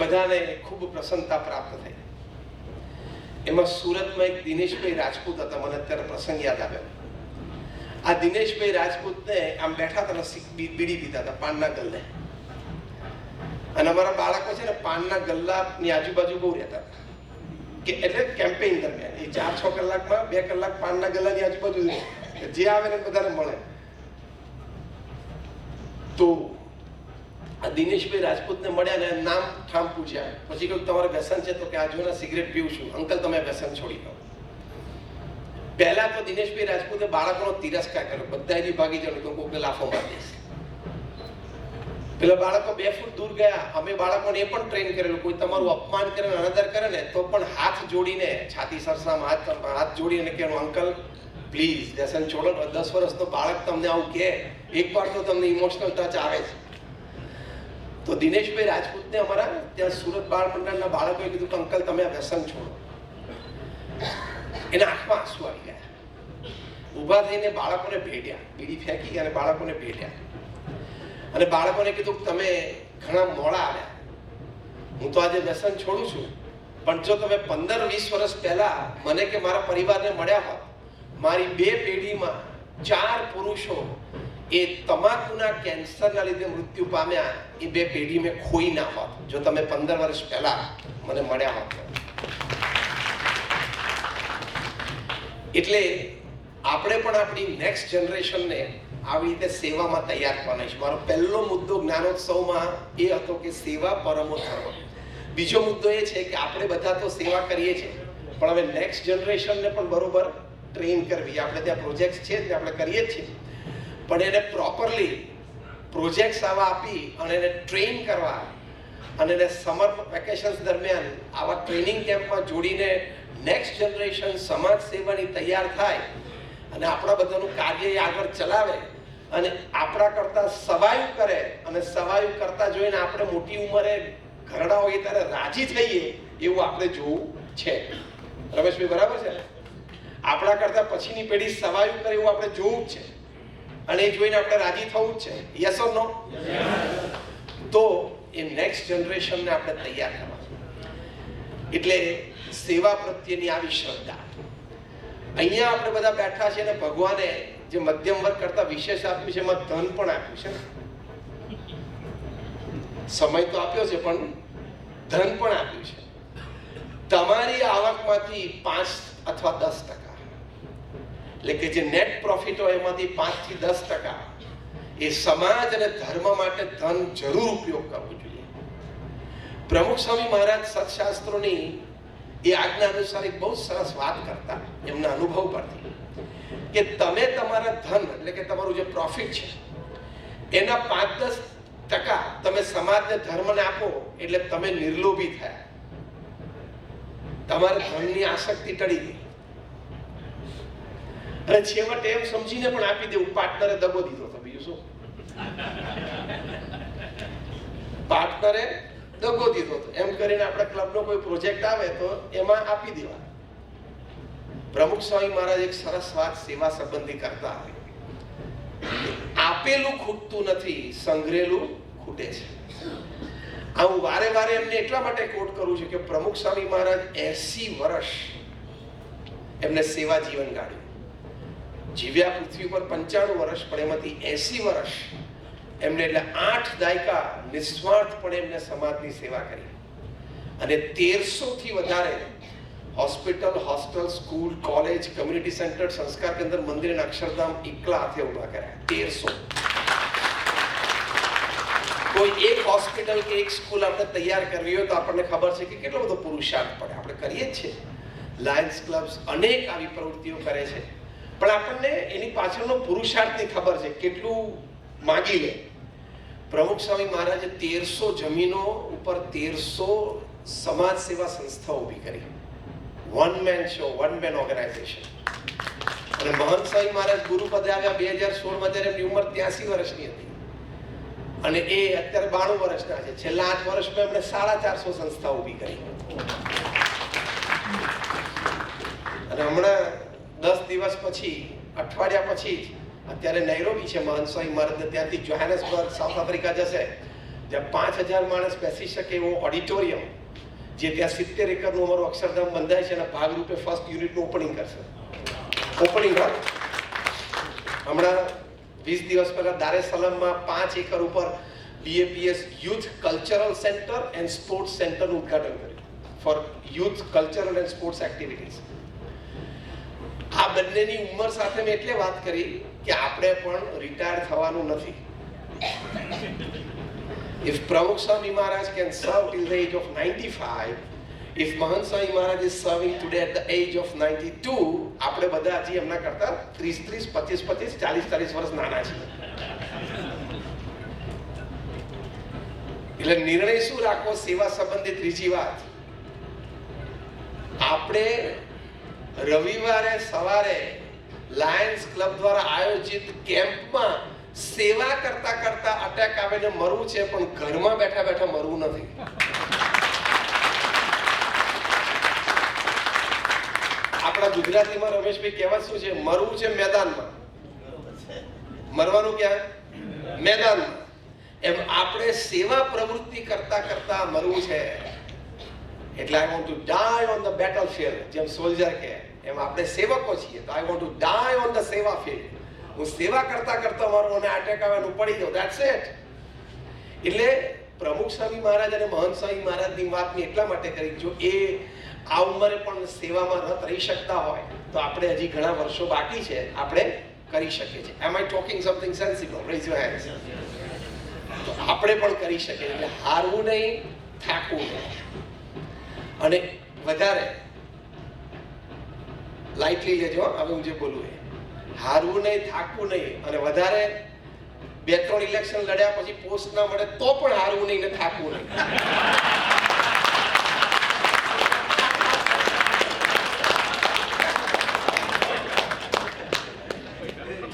બધાને ખૂબ પ્રસન્નતા પ્રાપ્ત થઈ. એમાં સુરતમાં એક દિનેશભાઈ રાજપૂત હતા, મને અત્યારે પ્રસંગ યાદ આવ્યો. આ દિનેશભાઈ રાજપૂતને આમ બેઠા હતા, બીડી પીતા હતા પાનના ગલ્લે. અને અમારા બાળકો છે ને પાનના ગલ્લાની આજુબાજુ બહુ રહેતા હતા, કે એટલે કેમ્પેઇન દરમિયાન એ 4-6 કલાકમાં 2 કલાક પાનના ગલ્લાની આજુબાજુ જે આવે ને બધાને મળે. તો આ દિનેશભાઈ રાજપૂતને મળ્યા ને નામ ઠામ પૂછ્યા. પછી કહ્યું તમારે વ્યસન છે? તો કે આ જો સિગરેટ પીવું છું. અંકલ તમે વ્યસન છોડી દો. પહેલા તો દિનેશભાઈ રાજપૂતે બાળકોનો તિરસ્કાર કર્યો, બધા એની ભાગી જવાનું તો કોઈને લાફો મારી દેશે. પેલા બાળકો 2 ફૂટ દૂર ગયા. અમે બાળકોને એ પણ ટ્રેન કરેલું, કોઈ તમારું અપમાન કરે ને અનાદર કરે ને તો પણ હાથ જોડીને, છાતી સરસામાં હાથ જોડીને કહેવાનું અંકલ પ્લીઝ વ્યસન છોડો. 10 વર્ષનો બાળક તમને આવું કહે, એકવાર તો તમને ઇમોશનલ ટચ આવે છે. તો દિનેશભાઈ રાજપૂતને અમારા ત્યાં સુરત બાળ મંડળના બાળકોએ કીધું કે અંકલ તમે આ વ્યસન છોડો. એના આંખમાં આંસુ આવી ગયા. ઊભા થઈને બાળકોને ભેટ્યા, બીડી ફેંકી અને બાળકોને ભેટ્યા અને બાળકોને કીધું તમે ઘણા મોડા આવ્યા, હું તો આજે વ્યસન છોડું છું, પણ જો તમે 15-20 વર્ષ પહેલા મને કે મારા પરિવારને મળ્યા હોત, મારી 2 પેઢીમાં 4 પુરુષો એ તમાકુના કેન્સરના લીધે મૃત્યુ પામ્યા, એ 2 પેઢી મેં ખોઈ ના હોત જો તમે 15 વર્ષ પહેલા મને મળ્યા હોત. એટલે આપણે પણ આપણી નેક્સ્ટ જનરેશનને આવી રીતે સેવામાં તૈયાર કરવાની છે. મારો પહેલો મુદ્દો જ્ઞાનોત્સવમાં એ હતો કે સેવા પરમો ધર્મ. બીજો મુદ્દો એ છે કે આપણે બધા તો સેવા કરીએ છીએ, પણ હવે નેક્સ્ટ જનરેશનને પણ બરોબર ટ્રેન કરવી. આપણે ત્યાં પ્રોજેક્ટ છે જે આપણે કરીએ જ છીએ, પણ એને પ્રોપરલી પ્રોજેક્ટ્સ આવા આપી અને એને ટ્રેન કરવા અને એને સમર વેકેશન્સ દરમિયાન આવા ટ્રેનિંગ કેમ્પમાં જોડીને નેક્સ્ટ જનરેશન સમાજ સેવાની તૈયાર થાય અને આપણા બધાનું કાર્ય આગળ ચલાવે અને આપણા કરતા સવાયું કરે અને સવાયું કરતા જોઈને આપણે મોટી ઉંમરે ઘરડા હોઈએ ત્યારે રાજી થઈએ એવું આપણે જોવું છે. રમેશભાઈ બરાબર છે? આપણા કરતા પછીની પેઢી સવાયું કરે એવું આપણે જોવું જ છે અને એ જોઈને આપણે રાજી થવું જ છે. યસ ઓર નો? તો એ નેક્સ્ટ જનરેશનને આપણે તૈયાર કરવા, એટલે સેવા પ્રત્યેની આવી શ્રદ્ધા. અહીંયા આપણે બધા બેઠા છે અને ભગવાને જે મધ્યમ વર્ગ કરતા વિશેષ આપ્યું છે, એમાં ધન પણ આપ્યું છે. સમય તો આપ્યો છે પણ ધન પણ આપ્યું છે. તમારી આવકમાંથી 5 અથવા 10%, એટલે કે જે નેટ પ્રોફિટ હોય એમાંથી 5 થી 10% એ સમાજ અને ધર્મ માટે ધન જરૂર ઉપયોગ કરવો જોઈએ. પ્રમુખ સ્વામી મહારાજ સત્શાસ્ત્રોની એ આજ્ઞા અનુસાર એક બહુ સરસ વાત કરતા એમના અનુભવ પરથી, કે તમે તમારા ધન એટલે કે તમારું જે પ્રોફિટ છે એના 5-10% તમે સમાજને ધર્મને આપો એટલે તમે નિર્લોભી થયા, તમારે ધનની આસક્તિ ટળી ગઈ અને છેવટે એમ સમજીને પણ આપી દેવું પાર્ટનરે દગો દીધો તો બીજું શું? પાર્ટનરે દગો દીધો તો એમ કરીને આપણા ક્લબનો કોઈ પ્રોજેક્ટ આવે તો એમાં આપી દેવા. પ્રમુખ સ્વામી મહારાજ એક સરસ વાત સેવા સંબંધી કરતા, આપેલું ખૂટતું નથી, સંગ્રહેલું ખૂટે છે. આ હું વારે વારે એમને એટલા માટે કોટ કરું છું કે પ્રમુખ સ્વામી મહારાજ 80 વર્ષ એમને સેવા જીવન ગાળ્યું. જીવ્યા પૃથ્વી પર 95 વર્ષ, પણ એમાંથી 80 વર્ષ એમને એટલે 8 દાયકા નિસ્વાર્થપણે એમને સમાજની સેવા કરી અને 1300 થી વધારે hospital, hostel, school, college, community centre, સંસ્કાર કેન્દ્ર, મંદિર અને અક્ષરધામ એકલા હાથે ઉભા કર્યા. 1300. કોઈ એક હોસ્પિટલ કે એક સ્કૂલ આપણે તૈયાર કરવી હોય તો આપણને ખબર છે કે કેટલો બધો પુરુષાર્થ પડે. આપણે કરીએ જ છીએ. લાયન્સ ક્લબ્સ અનેક આવી પ્રવૃત્તિઓ કરે છે, પણ આપણને એની પાછળનો પુરુષાર્થની ખબર છે કેટલું માગી લે. પ્રમુખ સ્વામી મહારાજે 1300 જમીનો ઉપર 1300 સમાજ સેવા સંસ્થાઓ ઊભી કરી. One man show, one man organisation. અને મહંત સ્વામી મહારાજ ગુરુપદે આવ્યા 2016માં, ત્યારે એમની ઉંમર 83 વર્ષની હતી અને એ અત્યારે 92 વર્ષના છે. છેલ્લા 8 વર્ષમાં એમણે 450 સંસ્થાઓ ઊભી કરી અને હમણાં 10 દિવસ પછી, અઠવાડિયા પછી અત્યારે નૈરોબી છે મહંત સ્વામી મહારાજ, ત્યાંથી જોહાનસબર્ગ સાઉથ આફ્રિકા જશે જ્યાં 5000 માણસ બેસી શકે એવો ઓડિટોરિયમ, જે ત્યાં 70 એકરનું અમારું અક્ષરધામ બંધાય છે અને ભાગરૂપે ફર્સ્ટ યુનિટનું ઓપનિંગ કરશે. ઓપનિંગ હમણાં 20 દિવસ પહેલા દાર es salaamમાં 5 એકર ઉપર BAPS youth cultural centre and sports સેન્ટરનું ઉદ્ઘાટન કર્યું for youth cultural and sports activities. આ બંનેની ઉંમર સાથે મેં એટલે વાત કરી કે આપણે પણ રિટાયર થવાનું નથી. If Pramukh Swami Maharaj can serve till the age of 95, if Mahant Swami Maharaj is serving today at the age of 92, આપણે બધા હજી એમના કરતા 30, 25, 40 વર્ષ નાના છીએ. એટલે નિર્ણય શું રાખવો સેવા સંબંધિત? ત્રીજી વાત, આપણે રવિવારે સવારે લાયન્સ ક્લબ દ્વારા આયોજિત કેમ્પમાં સેવા કરતા કરતા અટેક આવીને મરવું છે, પણ ઘરમાં બેઠા બેઠા મરવું નથી. આપણા ગુજરાતીમાં રમેશભાઈ કહેવત શું છે? મરવું છે મેદાનમાં, મરવાનું ક્યાં? મેદાનમાં. એમ આપણે સેવા પ્રવૃત્તિ કરતા કરતા મરવું છે. એટલે I want to die on the battlefield, જેમ સોલ્જર કહે એમ આપણે સેવકો છીએ, તો I want to die on the seva field. હું સેવા કરતા કરતા મારું અને અટેક આવે હું પડી જાઉં, ધેટ્સ ઇટ. એટલે પ્રમુખ સ્વામી મહારાજ અને મહંત સ્વામી મહારાજની વાત મેં એટલા માટે કરી, જો એ આ ઉંમરે પણ સેવામાં રત રહી શકતા હોય તો આપણે હજી ઘણા વર્ષો બાકી છે, આપણે કરી શકીએ છીએ. Am I talking something sensible? Raise your hands. તો આપણે પણ કરી શકીએ. એટલે હારવું નહીં, થાકવું નહીં, અને વધારે લાઇટલી લેજો. હવે હું જે બોલું એ હારવું નહીં, થાકવું નહીં, અને વધારે 2-3 ઇલેક્શન લડ્યા પછી પોસ્ટ ના મળે તો પણ હારવું નહીં ને થાકવું નહીં.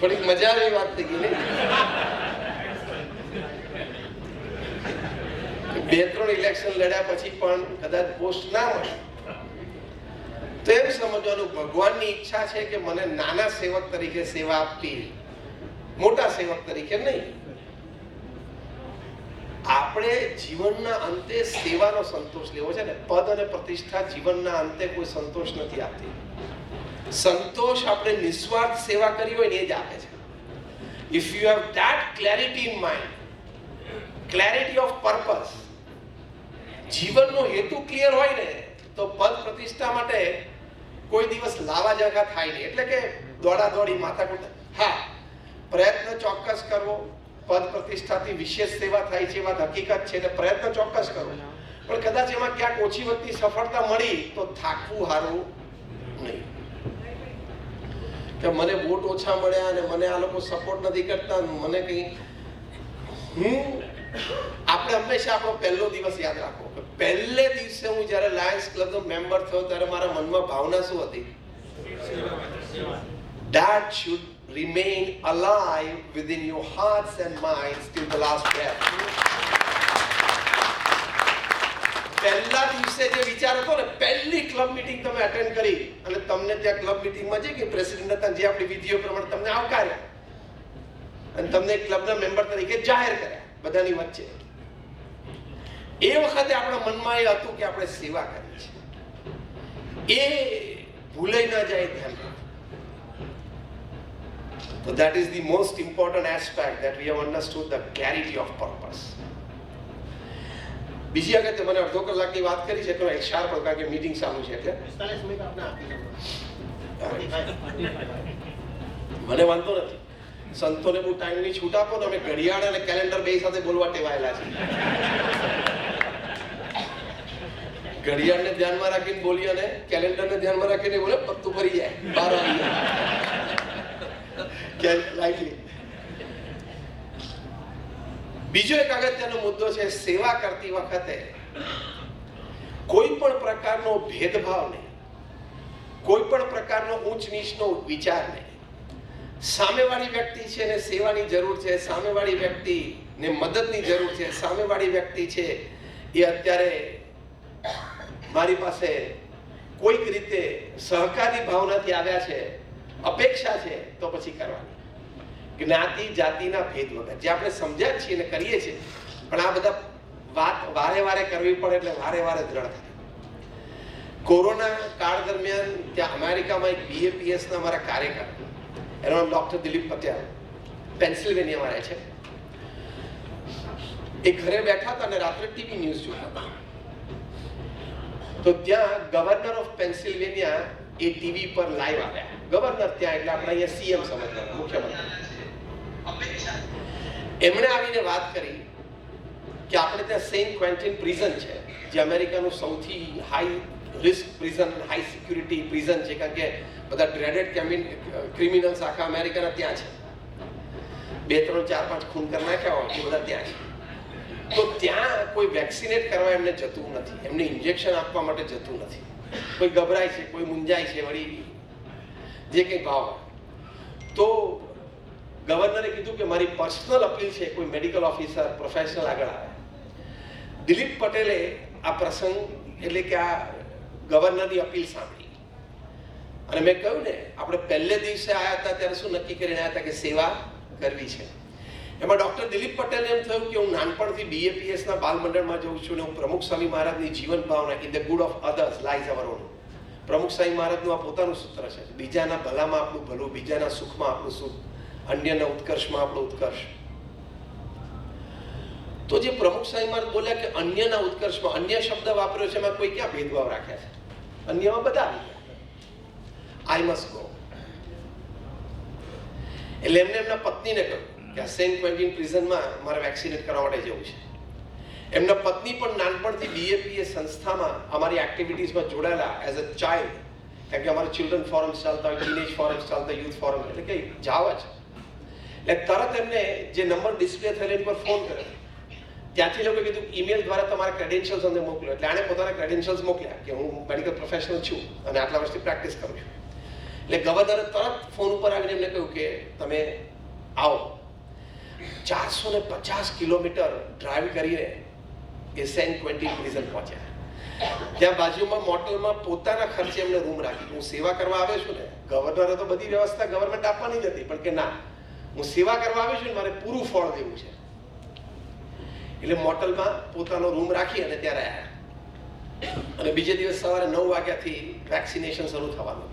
થોડીક મજા આવી વાત થઈ ગઈ ને. 2-3 ઇલેક્શન લડ્યા પછી પણ કદાચ પોસ્ટ ના મળે તો એમ સમજવાનું ભગવાનની ઈચ્છા છે કે મને નાના સેવક તરીકે સેવા આપવી, મોટા સેવક તરીકે નહીં. આપણે જીવનના અંતે સેવાનો સંતોષ લેવો છે ને. પદ અને પ્રતિષ્ઠા જીવનના અંતે કોઈ સંતોષ નથી આપતી. સંતોષ આપણે નિસ્વાર્થ સેવા કરી હોય ને એ જ આપે છે. If you have that clarity in mind, clarity of purpose, જીવનનો હેતુ ક્લિયર હોય ને, તો પદ પ્રતિષ્ઠા માટે કોઈ દિવસ લાવા જગા થાય નહીં. એટલે કે દોડા દોડી માથાકૂટ. હા, પ્રયત્ન ચોક્કસ કરવો, પદ પ્રતિષ્ઠાથી વિશેષ સેવા થાય છે, વાત હકીકત છે, ને પ્રયત્ન ચોક્કસ કરવો. પણ કદાચ એમાં ક્યાંક ઓછી વધતી સફળતા મળી તો થાકવું હારું નહીં. કે મને વોટ ઓછા મળ્યા અને મને આ લોકો સપોર્ટ નથી કરતા, મને કઈ આપણે હંમેશા આપણો પહેલો દિવસ યાદ રાખો. પહેલે દિવસે હું જ્યારે લાયન્સ ક્લબનો મેમ્બર થયો ત્યારે મારા મનમાં ભાવના શું હતી? That should remain alive within your hearts and minds till the last breath. પહેલા દિવસે જે વિચાર હતો ને, પહેલી ક્લબ મીટિંગ તમે અટેન્ડ કરી અને તમને ત્યાં ક્લબ મીટિંગમાં જે કે પ્રેસિડેન્ટ હતા, જે આપણી વિધિઓ પ્રમાણે તમને આવકાર્યા અને તમને ક્લબના મેમ્બર તરીકે જાહેર કર્યા બધાની વચ્ચે, એ વખતે આપણા મનમાં એ હતું કે આપણે સેવા કરવી છે. એ ભૂલાઈ ના જાય, ધ્યાન રાખો. So that is the most important aspect that we have understood, the clarity of purpose. બીજી આગળ મને અડધો કલાકની વાત કરી છે, તો એક શાર્પ કારણ કે મીટિંગ ચાલુ છે એટલે 45 મિનિટ આપણે આપી મને વાંધો નથી. સંતોને બહુ ટાઈમની છૂટ આપો ને. અમે ઘડિયાળ અને કેલેન્ડર બે સાથે બોલવા ટેવાયેલા છે. ઘડિયાળને ધ્યાનમાં રાખીને બોલીએ અને કેલેન્ડરને ધ્યાનમાં રાખીને બોલે, પત્તું ભરી જાય, 12 આવી જાય. બીજો એક અગત્યનો મુદ્દો છે, સેવા કરતી વખતે કોઈ પણ પ્રકારનો ભેદભાવ નહીં, કોઈ પણ પ્રકારનો ઊંચ નીચનો વિચાર નહીં. સામેવાળી વ્યક્તિ છે ને સેવાની જરૂર છે, સામેવાળી વ્યક્તિને મદદની જરૂર છે, સામેવાળી વ્યક્તિ છે એ અત્યારે મારી પાસે કોઈક રીતે સહકારી ભાવનાથી આવ્યા છે, અપેક્ષા છે, તો પછી કરવાની. જ્ઞાતિ જાતિના ભેદ વગર જે આપણે સમજ્યા છીએ ને કરીએ છીએ, પણ આ બધા વાત વારે વારે કરવી પડે એટલે વારે વારે દ્રઢ થાય. કોરોના કાળ દરમિયાન ત્યાં અમેરિકામાં એક BAPS ના અમારા કાર્યકર, એનું નામ ડોક્ટર દિલીપ પટેલ, પેન્સિલ્વેનિયામાં રહે છે. એ ઘરે બેઠા હતા અને રાત્રે ટીવી ન્યૂઝ જોતા હતા. તો ત્યાં governor of Pennsylvania A TV પર લાઈવ આવ્યા. ગવર્નર ત્યાં એટલે આપણે અહીંયા CM સમજવાનું, મુખ્યમંત્રી. એમણે આવીને વાત કરી કે આપણે ત્યાં સેન્ટ ક્વેન્ટિન પ્રિઝન છે, જે અમેરિકાનું સૌથી high risk prison, high security prison છે, કારણ કે બધા ડ્રેડેડ ક્રિમિનલ્સ આખા અમેરિકાના ત્યાં છે. 2, 3, 4, 5 ખૂન કરી નાખ્યા હોય એ બધા ત્યાં છે. તો ત્યાં કોઈ વેક્સિનેટ કરવા એમને જતું નથી, એમને ઇન્જેક્શન આપવા માટે જતું નથી. કોઈ ગભરાય છે, કોઈ મૂંઝાય છે, વળી જે કંઈ ભાવ. તો ગવર્નરે કીધું કે મારી પર્સનલ અપીલ છે, કોઈ મેડિકલ ઓફિસર પ્રોફેશનલ આગળ આવે. દિલીપ પટેલે આ પ્રસંગ એટલે કે આ ગવર્નરની અપીલ સાંભળી અને મેં કહ્યું ને, આપણે પહેલે દિવસે આવ્યા હતા ત્યારે શું નક્કી કરીને આવ્યા હતા કે સેવા કરવી છે. એમાં ડોક્ટર દિલીપ પટેલને એમ થયું કે હું નાનપણથી BAPS ના બાલ મંડળમાં જઉં છું ને હું પ્રમુખ સ્વામી મહારાજની જીવન ભાવના in the good of others lies our own. Pramukh Swami મહારાજનું આ પોતાનું સૂત્ર છે, બીજાના ભલામાં આપણું ભલું, બીજાના સુખમાં આપણું સુખ, અન્યના ઉત્કર્ષમાં આપણો ઉત્કર્ષ. તો જે પ્રમુખ સ્વામી મહારાજ બોલ્યા કે અન્યના ઉત્કર્ષમાં, અન્ય શબ્દ વાપર્યો છે, એમાં કોઈ ક્યાં ભેદભાવ રાખ્યા છે? અન્યમાં બધા આવી ગયા. I must go. એટલે એમને એમના પત્નીને કહ્યું કે આ સેન્ટ ક્વેન્ટિન પ્રિઝનમાં મારે વેક્સિનેટ કરવા માટે જવું છે. એમના પત્ની પણ નાનપણથી BAPS સંસ્થામાં અમારી એક્ટિવિટીઝમાં જોડાયેલા એઝ અ ચાઇલ્ડ, કારણ કે અમારા ચિલ્ડ્રન ફોરમ્સ ચાલતા હોય, ટીનેજ ફોરમ્સ ચાલતા, યુથ ફોરમ, એટલે કે જાવ જ. એટલે તરત એમને જે નંબર ડિસ્પ્લે થયેલો એની પર ફોન કર્યો. ત્યાંથી લોકોએ કીધું ઈમેલ દ્વારા તમારા ક્રેડેન્શિયલ્સ અમને મોકલો. એટલે આણે પોતાના ક્રેડેન્શિયલ્સ મોકલ્યા કે હું મેડિકલ પ્રોફેશનલ છું અને આટલા વર્ષથી પ્રેક્ટિસ કરું છું. એટલે ગવર્નરે તરત ફોન ઉપર આવીને એમને કહ્યું કે તમે આવો. 450 કિલોમીટર ડ્રાઈવ કરીને એ સેન્ટ ક્વેન્ટિન પ્રિઝન પહોંચ્યા. ત્યાં બાજુમાં મોટલમાં પોતાના ખર્ચે એમને રૂમ રાખી. હું સેવા કરવા આવ્યો છું ને, ગવર્નરે તો બધી વ્યવસ્થા ગવર્મેન્ટ આપવાની જ હતી, પણ કે ના, હું સેવા કરવા આવ્યો છું ને, મારે પૂરું ફળ દેવું છે. એટલે મોટલમાં પોતાનો રૂમ રાખી અને ત્યાં રહ્યા. અને બીજે દિવસ સવારે 9 વાગ્યાથી વેક્સિનેશન શરૂ થવાનું.